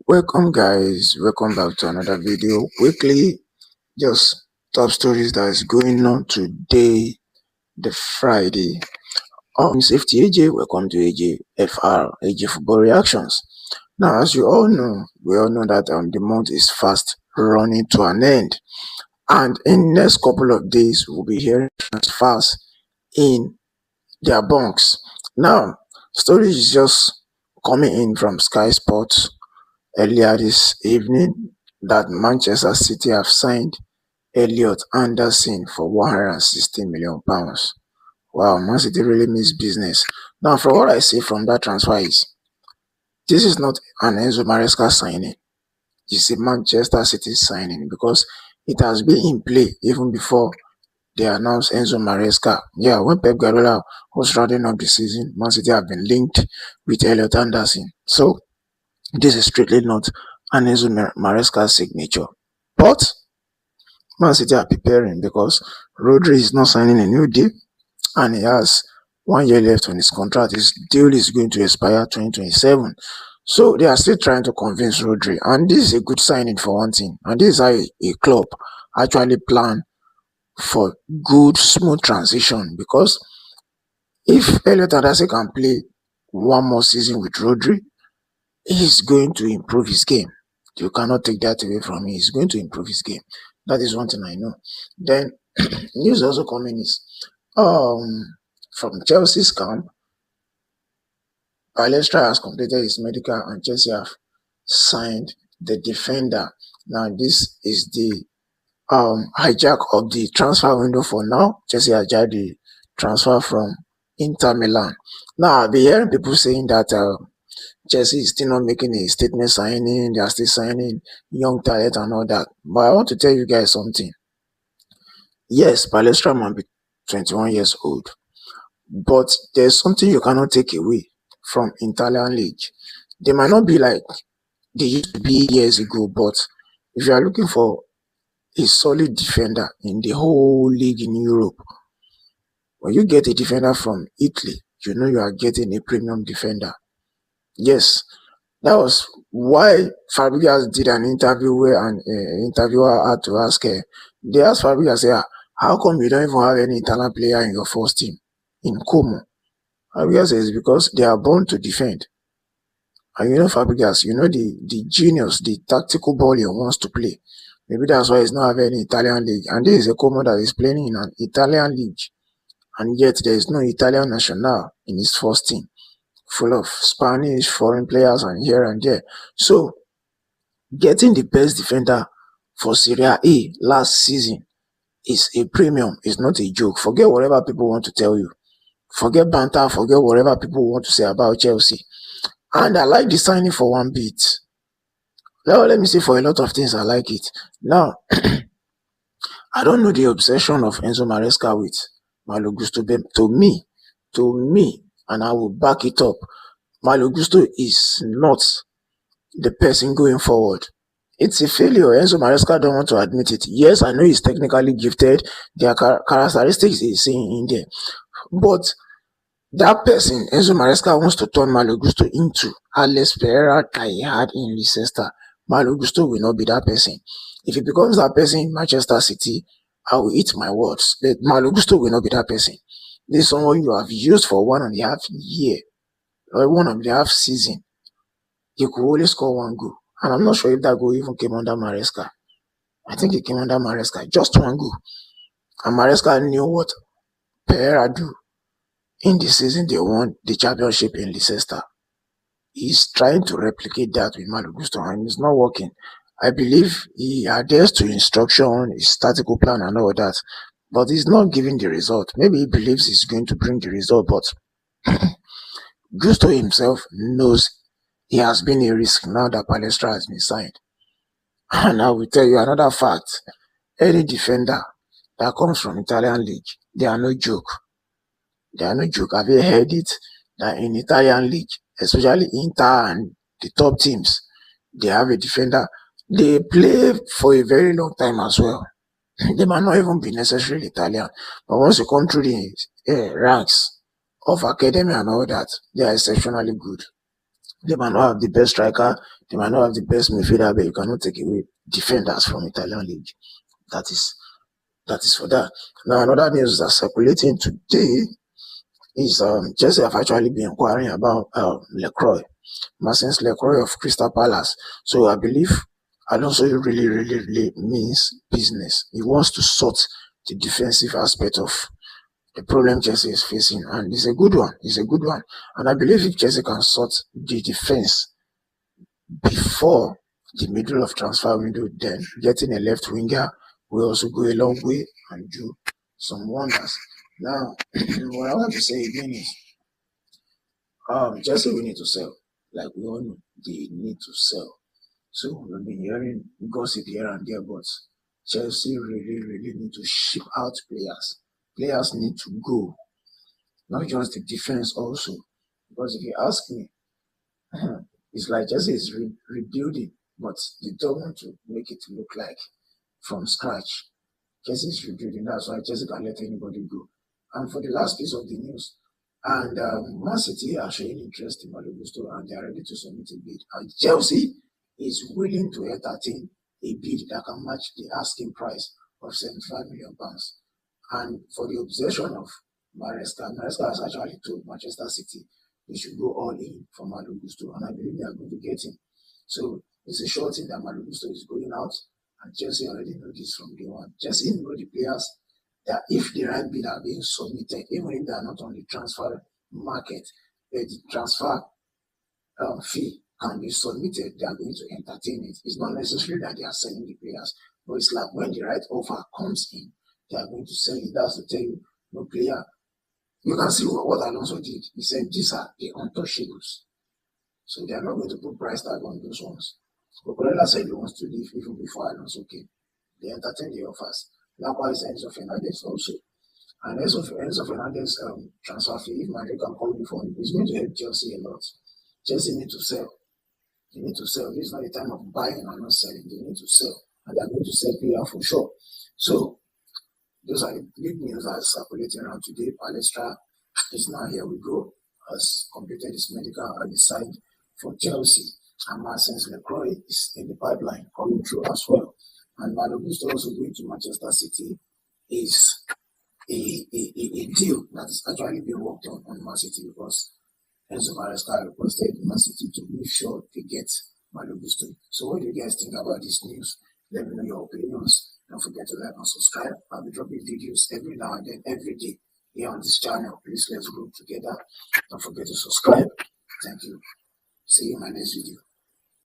Welcome guys, welcome back to another video. Quickly, just top stories that is going on today, the Friday. Safety AJ, welcome to AJ Football Reactions. Now, as you all know, we all know that the month is fast running to an end. And in the next couple of days, we'll be hearing transfers in their bunks. Now, story is just coming in from Sky Sports earlier this evening that Manchester City have signed Elliot Anderson for £160 million. Wow, Man City really means business. Now, from what I see from that transfer is, this is not an Enzo Maresca signing. It's a Manchester City signing because it has been in play even before they announced Enzo Maresca. Yeah, when Pep Guardiola was rounding up the season, Man City have been linked with Elliot Anderson. So, this is strictly not an Enzo Maresca signature. But Man City are preparing because Rodri is not signing a new deal and he has 1 year left on his contract. His deal is going to expire 2027. So they are still trying to convince Rodri, and this is a good signing for one thing. And this is how a club actually plan for good, smooth transition, because if Elliot Anderson can play one more season with Rodri, he's going to improve his game. You cannot take that away from me. He's going to improve his game. That is one thing I know. Then news also coming is from Chelsea's camp. Palestra has completed his medical and Chelsea have signed the defender. Now this is the hijack of the transfer window for now. Chelsea hijacked the transfer from Inter Milan. Now I've been hearing people saying that Chelsea is still not making a statement signing. They are still signing young talent and all that. But I want to tell you guys something. Yes, Palestra might be 21 years old, but there's something you cannot take away from Italian league. They might not be like they used to be years ago, but if you are looking for a solid defender in the whole league in Europe, when you get a defender from Italy, you know you are getting a premium defender. Yes, that was why Fabregas did an interview where an interviewer had to ask her. They asked Fabregas, how come you don't even have any Italian player in your first team in Como? Fabregas says because they are born to defend. And you know Fabregas, you know the genius, the tactical ball he wants to play. Maybe that's why he's not having any Italian league. And this is a Como that is playing in an Italian league. And yet there is no Italian national in his first team, full of Spanish, foreign players and here and there. So, getting the best defender for Serie A last season is a premium. It's not a joke. Forget whatever people want to tell you. Forget banter. Forget whatever people want to say about Chelsea. And I like the signing for one bit. Now, let me say for a lot of things, I like it. Now, I don't know the obsession of Enzo Maresca with Malo Gusto. To me, and I will back it up, Malo Gusto is not the person going forward. It's a failure. Enzo Maresca don't want to admit it. Yes, I know he's technically gifted. There are characteristics he's seeing in there. But that person, Enzo Maresca, wants to turn Malo Gusto into Alex Pereira that he had in Leicester. Malo Gusto will not be that person. If he becomes that person in Manchester City, I will eat my words. But Malo Gusto will not be that person. This is someone you have used for 1.5 years, or 1.5 season. You could only score 1 goal. And I'm not sure if that goal even came under Maresca. I think it came under Maresca. Just 1 goal. And Maresca knew what Pereira do. In the season, they won the championship in Leicester. He's trying to replicate that with Malo Gusto, and it's not working. I believe he adheres to instruction, his tactical plan and all that, but he's not giving the result. Maybe he believes he's going to bring the result, but Gusto himself knows he has been a risk now that Palestra has been signed. And I will tell you another fact. Any defender that comes from Italian league, they are no joke. They are no joke. Have you heard it? That in Italian league, especially Inter and the top teams, they have a defender. They play for a very long time as well. They might not even be necessarily Italian, but once you come through the ranks of academy and all that, they are exceptionally good. They might not have the best striker, they might not have the best midfielder, but you cannot take away defenders from Italian league. That is for that. Now another news that's circulating today is Chelsea have actually been inquiring about LaCroix, Marcins LaCroix of Crystal Palace. So I believe Alonso really means business. He wants to sort the defensive aspect of the problem Chelsea is facing, and it's a good one. It's a good one. And I believe if Chelsea can sort the defense before the middle of transfer window, then getting a left winger will also go a long way and do some wonders. Now, what I want to say again is, Chelsea we need to sell. Like we all know, they need to sell. So we've been hearing gossip here and there, but Chelsea really need to ship out players. Players need to go, not just the defense also. Because if you ask me, it's like Chelsea is rebuilding, but they don't want to make it look like from scratch. Chelsea is rebuilding, that's why Chelsea can let anybody go. And for the last piece of the news, and Man City are showing interest in Malo Gusto and they are ready to submit a bid. And Chelsea is willing to entertain a bid that can match the asking price of £75 million. And for the obsession of Maresca has actually told Manchester City they should go all in for Malo Gusto, and I believe they are going to get him. So it's a sure thing that Malo Gusto is going out, and Chelsea already know this from day one. Chelsea know the players that if the right bid are being submitted, even if they are not on the transfer market, the transfer fee can be submitted, they are going to entertain it. It's not necessarily that they are selling the players, but it's like when the right offer comes in, they are going to sell it. That's to tell you, no player. You can see what Alonso did. He said these are the untouchables. So they are not going to put price tag on those ones. Cucurella said he wants to leave even before Alonso came. They entertained the offers. Likewise, Enzo Fernandez also. And Enzo Fernandez transfer fee, if Madrid can come before him, is going to help Chelsea a lot. Chelsea need to sell. They need to sell. This is not the time of buying and not selling. They need to sell. And they are going to sell player for sure. So those are the big news that is circulating around today. Palestra is now here we go, has completed his medical and decided for Chelsea. And Marcins LaCroix is in the pipeline coming through as well. And Malo Gusto also going to Manchester City is a deal that is actually being worked on Man City, because Enzo Maresca requested Man City to make sure they get Malo Gusto. So what do you guys think about this news? Let me know your opinions. Don't forget to like and subscribe. I'll be dropping videos every now and then, every day here on this channel. Please let's grow together. Don't forget to subscribe. Thank you. See you in my next video.